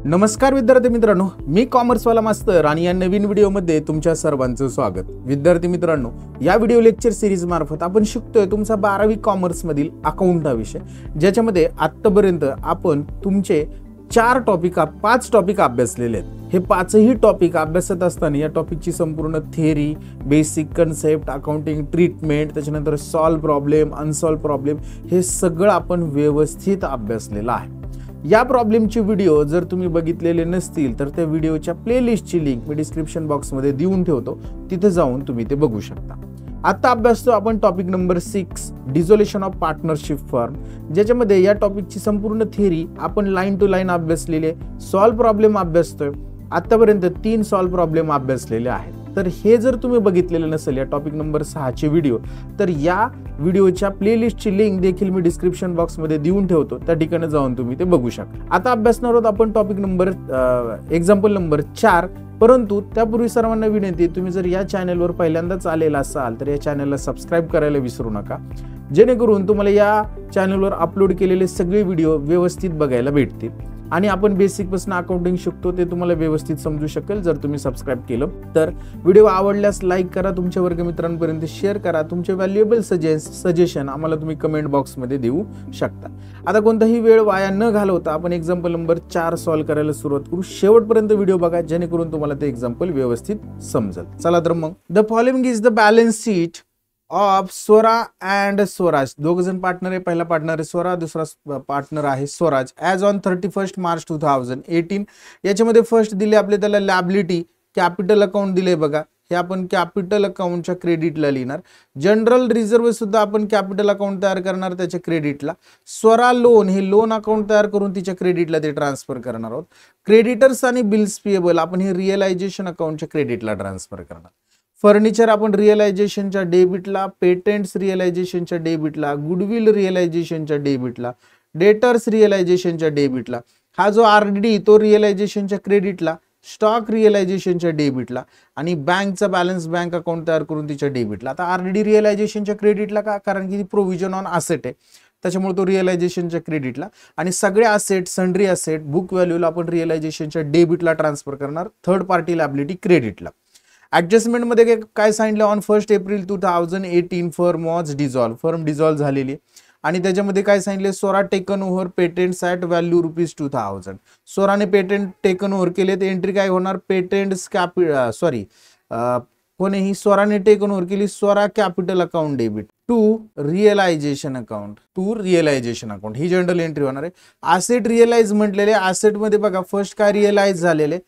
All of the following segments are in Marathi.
नमस्कार विद्यार्थी मित्रांनो, मी कॉमर्सवाला मास्तर आणि या नवीन व्हिडिओमध्ये तुमच्या सर्वांचं स्वागत। विद्यार्थी मित्रांनो, या व्हिडिओ लेक्चर सिरीज मार्फत आपण शिकतोय तुमचा 12वी कॉमर्स मधील अकाउंट हा विषय, ज्याच्यामध्ये आतापर्यंत आपण तुमचे 5 टॉपिक अभ्यासलेले आहेत। हे 5ही टॉपिक अभ्यासत असताना या टॉपिकची संपूर्ण theory, basic concept, accounting treatment, त्याच्यानंतर सॉल्व प्रॉब्लेम, अनसॉल्व प्रॉब्लेम हे सगळं आपण व्यवस्थित अभ्यासलेलं आहे। या प्रॉब्लेमचे व्हिडिओ जर तुम्ही बघितलेले नसतील तर त्या व्हिडिओच्या प्लेलिस्टची लिंक मी डिस्क्रिप्शन बॉक्समध्ये देऊन ठेवतो, तिथे जाऊन तुम्ही ते बघू शकता। आता अभ्यासतो आपण topic number 6 dissolution of partnership firm, ज्याच्यामध्ये या टॉपिकची संपूर्ण थिअरी आपण लाईन टू लाईन अभ्यासलेली आहे। सॉल्व प्रॉब्लेम अभ्यासतोय, आतापर्यंत 3 सॉल्व प्रॉब्लेम अभ्यासलेले आहेत। तर हे जर तुम्ही बघितलेलं नसेल या टॉपिक नंबर 6चे व्हिडिओ, तर या व्हिडिओच्या प्लेलिस्टची लिंक देखील मी डिस्क्रिप्शन बॉक्समध्ये देऊन ठेवतो, त्या ठिकाणी जाऊन तुम्ही ते बघू शकता। आता अभ्यासणार आहोत आपण टॉपिक नंबर एक्झाम्पल नंबर 4। परंतु त्यापूर्वी सर्वांना विनंती, तुम्ही जर या चॅनलवर पहिल्यांदाच आलेला असाल तर या चॅनलला सबस्क्राईब करायला विसरू नका, जेणेकरून तुम्हाला या चॅनलवर अपलोड केलेले सगळे व्हिडिओ व्यवस्थित बघायला भेटतील आणि आपण बेसिक पासून अकाउंटिंग शिकतो ते तुम्हाला व्यवस्थित समजू शकेल जर तुम्ही सबस्क्राईब केलं तर। व्हिडिओ आवडल्यास लाईक करा, तुमच्या वर्गमित्रांपर्यंत शेअर करा, तुमचे व्हॅल्युएबल सजेशन आम्हाला तुम्ही कमेंट बॉक्समध्ये देऊ शकता। आता कोणताही वेळ वाया न घालवता आपण एक्झाम्पल नंबर 4 सॉल्व्ह करायला सुरुवात करू। शेवटपर्यंत व्हिडिओ बघा, जेणेकरून तुम्हाला ते एक्झाम्पल व्यवस्थित समजेल। चला तर मग, the following is the balance sheet of Swara and Swaraj. दोघ जण पार्टनर आहे, पहिला पार्टनर आहे स्वरा, दुसरा पार्टनर आहे स्वराज। ॲज ऑन 31 मार्च 2018 याच्यामध्ये फर्स्ट दिले आपले त्याला लॅबिलिटी, कॅपिटल अकाउंट दिले बघा, हे आपण कॅपिटल अकाउंटच्या क्रेडिटला लिहिणार। जनरल रिझर्व्ह सुद्धा आपण कॅपिटल अकाउंट तयार करणार त्याच्या क्रेडिटला। स्वरा लोन हे लोन अकाउंट तयार करून तिच्या क्रेडिटला ते ट्रान्सफर करणार आहोत। क्रेडिटर्स आणि बिल्स पेएबल आपण हे रिअलायझेशन अकाउंटच्या क्रेडिटला ट्रान्सफर करणार। फर्निचर आपण रिअलायझेशनच्या डेबिटला, पेटेंट्स रिअलायझेशनच्या डेबिटला, गुडविल रिअलायझेशनच्या डेबिटला, डेटर्स रिअलायझेशनच्या डेबिटला। हा जो आरडी तो रिअलायझेशनच्या क्रेडिटला, स्टॉक रिअलायझेशनच्या डेबिटला आणि बँकचा बॅलन्स बँक अकाउंट तयार करून तिच्या डेबिटला। आता आरडी रिअलायझेशनच्या क्रेडिटला का? कारण की ती प्रोव्हिजन ऑन असेट आहे, त्याच्यामुळे तो रिअलायझेशनच्या क्रेडिटला। आणि सगळे असेट, सन्ड्री असेट, बुक व्हॅल्यूला आपण रिअलायझेशनच्या डेबिटला ट्रान्सफर करणार, थर्ड पार्टी लॅबिलिटी क्रेडिटला। ऍडजस्टमेंट मध्ये काय सांगितलं? On 1 April 2018 firm was dissolve, firm dissolve झालेली आणि त्याच्यामध्ये काय सांगितले? Swara taken over patents at value ₹2000। स्वराने पेटेंट टेकन ओव्हर केले, तर एंट्री काय होणार? पेटेंट्स कोणीही स्वराने टेकन ओव्हर केली, Swara capital account debit to realisation account, ही जनरल एंट्री होणार आहे। असेट रिअलाइज म्हटलेले, असेट मध्ये बघा फर्स्ट काय रिअलाइज झालेले?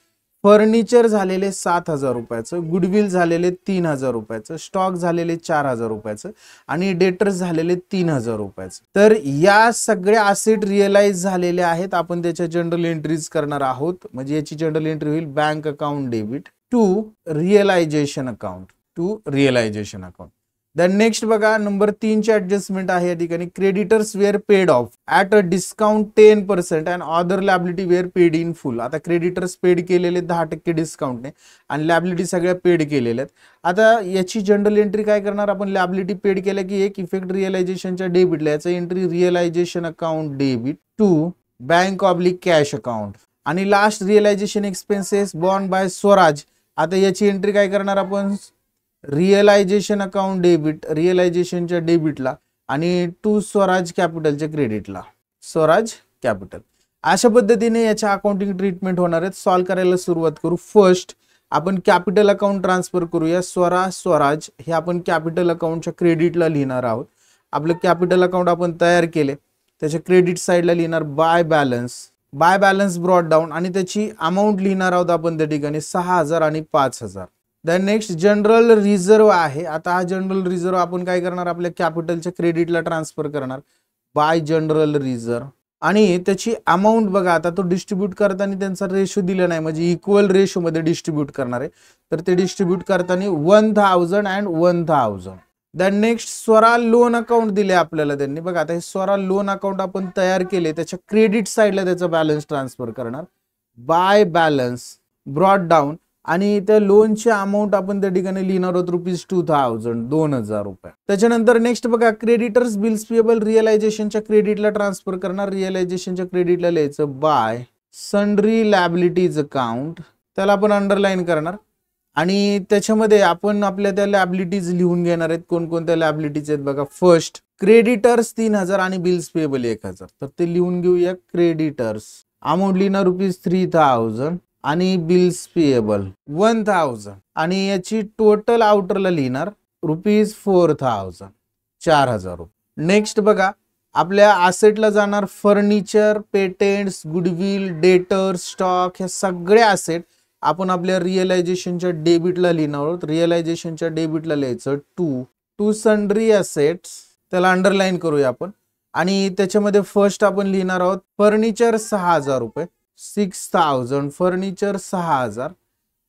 फर्निचर झालेले 7,000 रुपयाचं, गुडविल झालेले 3,000 रुपयाचं, स्टॉक झालेले 4,000 रुपयाचं आणि डेटर्स झालेले 3,000 रुपयाचं। तर या सगळ्या असेट रिअलाइज झालेले आहेत, आपण त्याच्या जनरल एंट्रीज करणार आहोत। म्हणजे याची जनरल एंट्री होईल bank account debit to realisation account. Then next बघा, नंबर 3 ची ऍडजस्टमेंट आहे या ठिकाणी। Creditors were paid off at a discount 10% and other liability were paid in full. आता क्रेडिटर्स पेड केलेले 10% डिस्काउंटने आणि लॅबिलिटी सगळ्या पेड केलेल्या आहेत। आता याची जनरल एंट्री काय करणार आपण? लॅबिलिटी पेड केल्या की एक इफेक्ट रिअलायझेशनच्या डेबिटला, याचा entry realisation account debit to bank oblique cash account. आणि last realisation expenses borne by Swaraj, आता याची एंट्री काय करणार आपण? रिअलायझेशन अकाउंट डेबिट, रिअलायझेशनच्या डेबिटला आणि टू स्वराज कॅपिटलच्या क्रेडिटला, स्वराज कॅपिटल। अशा पद्धतीने याच्या अकाउंटिंग ट्रीटमेंट होणार आहेत। सॉल्व्ह करायला सुरुवात करू। फर्स्ट आपण कॅपिटल अकाउंट ट्रान्सफर करूया। स्वराज हे आपण कॅपिटल अकाउंटच्या क्रेडिटला लिहिणार आहोत। आपलं कॅपिटल अकाउंट आपण तयार केले, त्याच्या क्रेडिट साईडला लिहिणार बाय बॅलन्स ब्रॉट डाऊन आणि त्याची अमाऊंट लिहिणार आहोत आपण त्या ठिकाणी 6,000 आणि 5,000। देन नेक्स्ट जनरल रिझर्व्ह आहे। आता हा जनरल रिझर्व्ह आपण काय करणार? आपल्या कॅपिटलच्या क्रेडिटला ट्रान्सफर करणार बाय जनरल रिझर्व्ह आणि त्याची अमाऊंट बघा, आता तो डिस्ट्रीब्यूट करताना त्यांचा रेशो दिला नाही, म्हणजे इक्वल रेशो मध्ये डिस्ट्रीब्यूट करणार आहे, तर ते डिस्ट्रीब्यूट करताना 1,000 and 1,000। Then next Swara loan account दिले आपल्याला त्यांनी बघा। आता हे स्वरा लोन अकाउंट आपण तयार केले, त्याच्या क्रेडिट साईडला त्याचा बॅलन्स ट्रान्सफर करणार बाय बॅलन्स ब्रॉट डाऊन आणि त्या लोनची अमाऊंट आपण त्या ठिकाणी लिहिणार आहोत ₹2,000 रुपये। त्याच्यानंतर नेक्स्ट बघा, क्रेडिटर्स बिल्स पेएबल रिअलायझेशनच्या क्रेडिटला ट्रान्सफर करणार, रिअलायझेशनच्या क्रेडिटला लिहायचं बाय सन्ड्री लॅबिलिटीज अकाउंट, त्याला आपण अंडरलाईन करणार आणि त्याच्यामध्ये आपण आपल्या त्या लॅबिलिटीज लिहून घेणार आहेत. कोणकोणत्या लॅबिलिटीज आहेत बघा. फर्स्ट क्रेडिटर्स 3000 आणि बिल्स पेएबल 1000. तर ते लिहून घेऊया. क्रेडिटर्स अमाऊंट लिहिणार ₹3000 आणि बिल्स पेएबल 1000 आणि याची टोटल आउटरला लिहिणार ₹4000 4000 रुपये. नेक्स्ट बघा आपल्या असेटला जाणार furniture, patents, goodwill, debtors, stock, हे सगळे असेट आपण आपल्या रिअलायझेशनच्या डेबिटला लिहिणार आहोत. रिअलायझेशनच्या डेबिटला लिहायचं टू सन्ड्री असेट्स, त्याला अंडरलाईन करूया आपण आणि त्याच्यामध्ये फर्स्ट आपण लिहिणार आहोत फर्निचर 6000 रुपये 6000 फर्निचर 6000.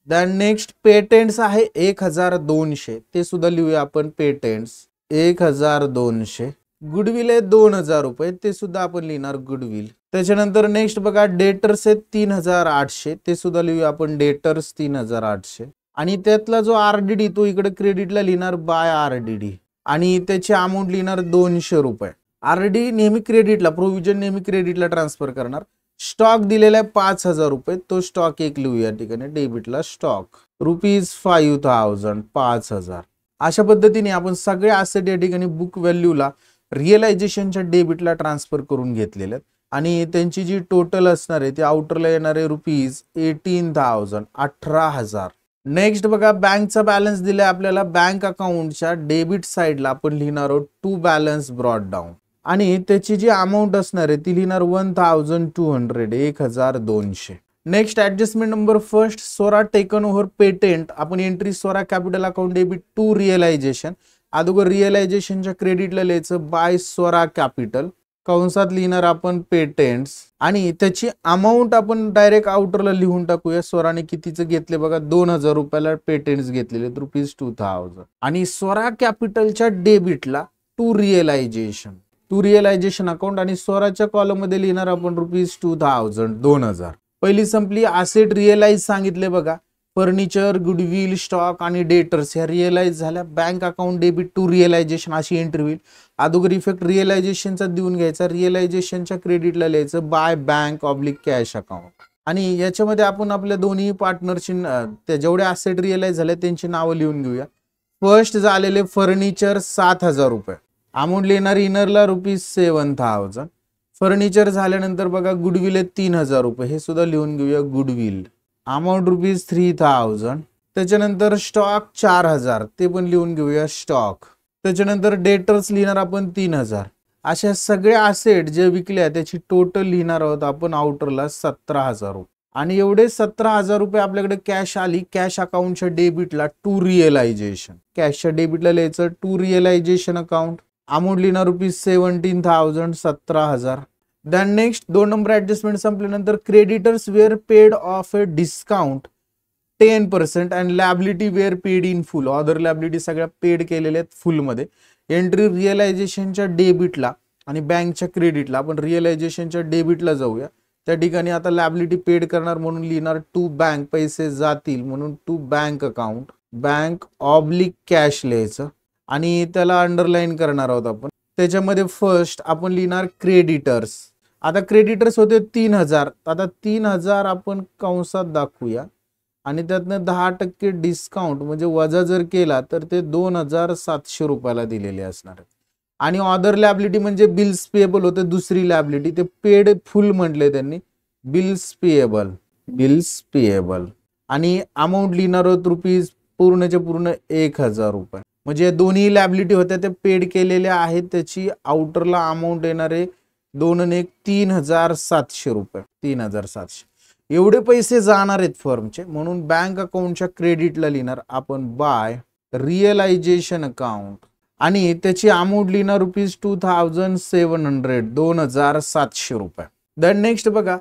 देन नेक्स्ट पेटेंट्स आहे 1200, ते सुद्धा लिहूया आपण पेटेंट्स 1200. गुडविल आहे 2000 रुपये, ते सुद्धा आपण लिहिणार गुडविल. त्याच्यानंतर नेक्स्ट बघा डेटर्स आहेत 3800, ते सुद्धा लिहूया आपण डेटर्स 3800 आणि त्यातला जो आरडीडी तो इकडे क्रेडिटला लिहिणार बाय आरडीडी आणि त्याची अमाऊंट लिहिणार 200 रुपये. आरडी नेहमी क्रेडिटला, प्रोव्हिजन नेहमी क्रेडिटला ट्रान्सफर करणार. स्टॉक दिलेला आहे 5000 रुपये, तो स्टॉक एक लिहूया ठिकाणी डेबिटला स्टॉक ₹5000 5000. अशा पद्धतीने आपण सगळे असेट या ठिकाणी बुक व्हॅल्यूला रिअलायझेशनच्या डेबिटला ट्रान्सफर करून घेतलेले आहेत आणि त्यांची जी टोटल असणार आहे ती आउटरला येणार आहे ₹18,000 18,000. नेक्स्ट बघा बँकचा बॅलन्स दिलाय आपल्याला. बँक अकाउंटच्या डेबिट साइडला आपण लिहिणार आहोत टू बॅलन्स ब्रॉट डाऊन आणि त्याची जी अमाऊंट असणार आहे ती लिहिणार 1200 1200. Next adjustment number first Swara taken over patent. आपण entry Swara capital account debit to realisation. अगोदर रिअलायझेशनच्या क्रेडिटला लिहायचं बाय सोरा कॅपिटल, कंसात लिहिणार आपण पेटेंट्स आणि त्याची अमाऊंट आपण डायरेक्ट आउटरला लिहून टाकूया. सोराने कितीचं घेतले बघा 2000 रुपयाला पेटेंट्स घेतलेले ₹2000 आणि सोरा कॅपिटलच्या डेबिटला टू रिअलायझेशन अकाउंट आणि सोराच्या कॉलम मध्ये लिहिणार आपण ₹2000 2000. पहिली संपली. असेट रिअलाइज सांगितले बघा. फर्निचर, गुडविल, स्टॉक आणि डेटर्स ह्या रिअलाइज झाल्या. Bank account debit to realisation अशी एंट्री होईल. अगोदर इफेक्ट रिअलायझेशनचा देऊन घ्यायचा. रिअलायझेशनच्या क्रेडिटला लिहायचं by bank oblique cash account आणि याच्यामध्ये आपण आपल्या दोन्ही पार्टनरची त्या जेवढे असेट रिअलाइज झाले त्यांची नावं लिहून घेऊया. फर्स्ट झालेले फर्निचर 7000 रुपये, अमाऊंट लिहिणार इनरला ₹7000. फर्निचर झाल्यानंतर बघा गुडविल आहे 3000 रुपये, हे सुद्धा लिहून घेऊया गुडविल, अमाऊंट ₹3000. त्याच्यानंतर स्टॉक 4000, ते पण लिहून घेऊया स्टॉक. त्याच्यानंतर डेटर्स लिहिणार आपण 3000. अशा सगळ्या असेट जे विकल्या त्याची टोटल लिहिणार आहोत आपण आउटरला 17000 रुपये आणि एवढे 17000 रुपये आपल्याकडे कॅश आली. कॅश अकाउंटच्या डेबिटला टू रिअलायझेशन, कॅशच्या डेबिटला लिहायचं टू रिअलायझेशन अकाउंट, अमाऊंट लिहिणार ₹17,000 17000. देन नेक्स्ट 2 नंबर ऍडजस्टमेंट संपल्यानंतर creditors were paid off a discount 10% and liability were paid in full. Other liability सगळ्या पेड केलेल्या आहेत फुल मध्ये. एंट्री रिअलायझेशनच्या डेबिटला आणि बँकच्या क्रेडिटला. आपण रिअलायझेशनच्या डेबिटला जाऊया. त्या ठिकाणी आता लॅबिलिटी पेड करणार म्हणून लिहिणार टू बँक, पैसे जातील म्हणून to bank account, bank oblique cash लिहायचं आणि त्याला अंडरलाईन करणार आहोत आपण. त्याच्यामध्ये फर्स्ट आपण लिहिणार क्रेडिटर्स. आता क्रेडिटर्स होते 3000, आता 3000 आपण कंसात दाखवूया आणि त्यातनं 10% डिस्काउंट म्हणजे वजा जर केला तर ते 2700 रुपयाला दिलेले असणार आहे. आणि ऑदर लॅबिलिटी म्हणजे बिल्स पेएबल होते दुसरी लॅबिलिटी, ते पेड फुल म्हटले त्यांनी बिल्स पेएबल आणि अमाऊंट लिहिणार होत रुपीज पूर्णच्या पूर्ण 1000 रुपये. म्हणजे दोन्ही लॅबिलिटी होत्या ते पेड केलेल्या आहेत. त्याची आउटरला अमाऊंट येणार आहे 2 आणि 1 3700 रुपये 3700. एवढे पैसे जाणार आहेत फर्मचे म्हणून बँक अकाउंटच्या क्रेडिटला लिहिणार आपण बाय रिअलायझेशन अकाउंट आणि त्याची अमाऊंट लिहिणार ₹2700 2700 रुपये. देन नेक्स्ट बघा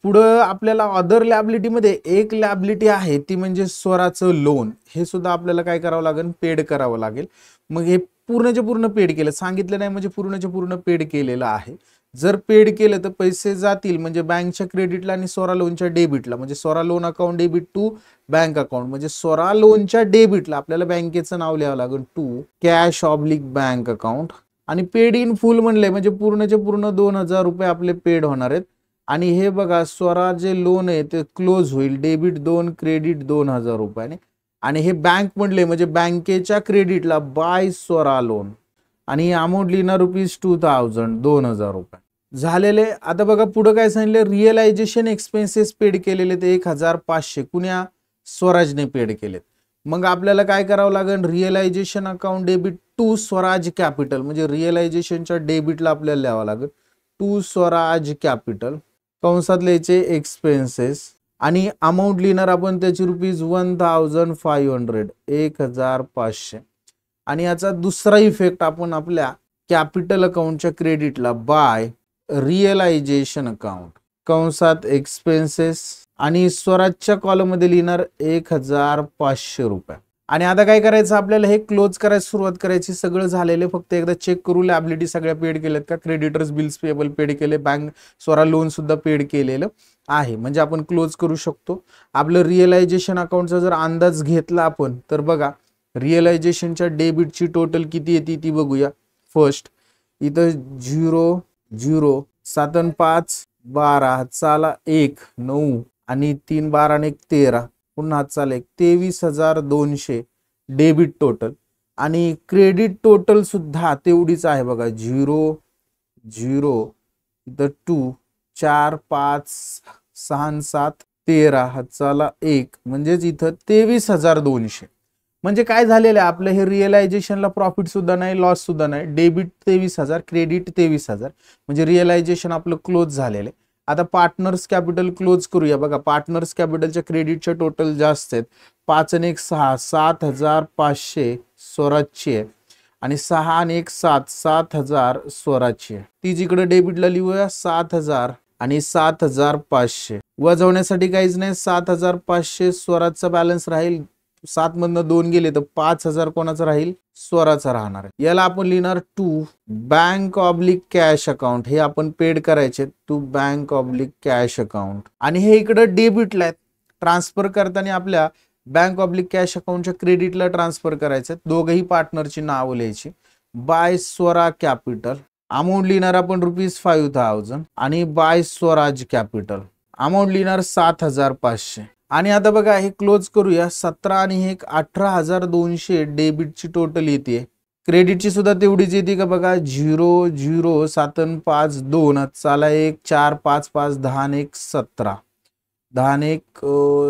पुढं आपल्याला अदर लॅबिलिटी मध्ये एक लॅबिलिटी आहे ती म्हणजे स्वराचं लोन. हे सुद्धा आपल्याला काय करावं लागेल, पेड करावं लागेल. मग हे पूर्णचे पूर्ण पेड केलं, सांगितलं नाही म्हणजे पूर्णचे पूर्ण पेड केलेलं आहे. जर पेड केलं तर पैसे जातील म्हणजे बँकच्या क्रेडिटला आणि सोरा लोनच्या डेबिटला. म्हणजे Sora loan account debit to bank account म्हणजे सोरा लोनच्या डेबिटला आपल्याला बँकेचं नाव लिहावं लागेल to cash oblique bank account आणि पेड इन फुल म्हणले म्हणजे पूर्णचे पूर्ण 2000 रुपये आपले पेड होणार आहेत. आणि हे बघा स्वराज लोन आहे ते क्लोज होईल, डेबिट 2 क्रेडिट 2000 रुपयाने. आणि हे बँक म्हणले म्हणजे बँकेच्या क्रेडिटला बाय स्वरा लोन आणि अमाऊंट लिहिणार ₹2000 2000 रुपये झालेले. आता बघा पुढे काय सांगितलं, रिअलायझेशन एक्सपेन्सेस पेड केलेले ते 1500 कुण्या स्वराजने पेड केलेत. मग आपल्याला काय करावं लागेल, realisation account debit to Swaraj capital म्हणजे रिअलायझेशनच्या डेबिटला आपल्याला लिहावं लागेल टू स्वराज कॅपिटल कंसात लिहायचे एक्सपेन्सेस आणि अमाऊंट लिहिणार आपण त्याची ₹1500 1500. आणि याचा दुसरा इफेक्ट आपण आपल्या कॅपिटल अकाउंटच्या क्रेडिटला बाय रिअलायझेशन अकाउंट कंसात एक्सपेन्सेस आणि स्वराजच्या कॉलम मध्ये लिहिणार ₹1500. आणि आता काय करायचं, आपल्याला हे क्लोज करायला सुरुवात करायची. सगळं झालेले फक्त एकदा चेक करू लॅबिलिटी सगळ्या पेड केल्यात का, क्रेडिटर्स बिल्स पेबल पेड केले, बँक स्वरा लोन सुद्धा पेड केलेलं आहे म्हणजे आपण क्लोज करू शकतो. आपलं रिअलायझेशन अकाउंटचा जर अंदाज घेतला आपण तर बघा रिअलायझेशनच्या डेबिटची टोटल किती येते ती बघूया. फर्स्ट इथं 0 0 7 आणि 5 12 चाला 1 9 आणि 3 12 आणि 1 13 पुन्हा चाला 1 23,200 डेबिट टोटल. आणि क्रेडिट टोटल सुद्धा तेवढीच आहे बघा 0 0 इथं 2 4 5 6 7 13 चाला 1 म्हणजेच इथं 23,200. म्हणजे काय झालेलं आहे आपलं हे रिअलायझेशनला प्रॉफिट सुद्धा नाही लॉस सुद्धा नाही, डेबिट 23,000 क्रेडिट 23,000 म्हणजे रिअलायझेशन आपलं क्लोज झालेलं आहे. आता पार्टनर्स कॅपिटल क्लोज करूया. बघा पार्टनर्स कॅपिटलच्या क्रेडिटच्या टोटल जास्त आहेत 5 आणि 1 6 7,500 स्वराजची आहे आणि 6 आणि 1 7 7,000 स्वराजची आहे. ती जिकडे डेबिटला लिहूया 7,000 आणि 7,500 वजवण्यासाठी काहीच नाही 7,500 स्वराजचा बॅलन्स राहील. 7 मधनं 2 गेले तर 5,000 कोणाचा राहील स्वराचा राहणार आहे. याला आपण लिहिणार to bank oblique cash account. हे आपण पेड करायचे to bank oblique cash account आणि हे इकडे डेबिटला आहेत. ट्रान्सफर करताना आपल्या बँक ऑब्लिक कॅश अकाउंटच्या क्रेडिटला ट्रान्सफर करायचं. दोघही पार्टनरची नावं लिहायची बाय स्वरा कॅपिटल. अमाऊंट लिहिणार आपण ₹5,000 आणि बाय स्वराज कॅपिटल अमाऊंट लिहिणार 7,500. आणि आता बघा हे क्लोज करूया. 17 आणि 1 18,200 डेबिटची टोटल येते. क्रेडिटची सुद्धा तेवढीच येते का बघा 0 0 7 आणि 5 2 चाला 1 4 5 5 10 आणि 1 17 10 आणि 1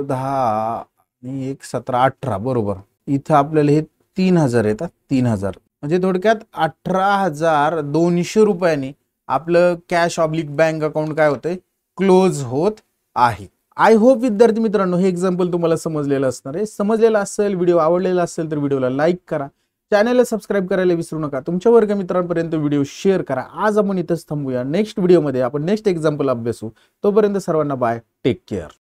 10 आणि 1 17 18 बरोबर. इथं आपल्याला हे 3,000 येतात 3,000 म्हणजे थोडक्यात 18,200 रुपयांनी आपलं कॅश ऑब्लिक बँक अकाउंट काय होतंय क्लोज होत आहे. आय होप विद्यार्थी मित्रांनो हे एक्झाम्पल तुम्हाला समजलेलं असणार आहे. समजलेलं असेल, व्हिडिओ आवडलेला असेल तर व्हिडिओला लाईक करा, चॅनलला सबस्क्राईब करायला विसरू नका, तुमच्या वर्ग मित्रांपर्यंत व्हिडिओ शेअर करा. आज आपण इथंच थांबूया. नेक्स्ट व्हिडिओमध्ये आपण नेक्स्ट एक्झाम्पल अभ्यासू. तोपर्यंत सर्वांना बाय, टेक केअर.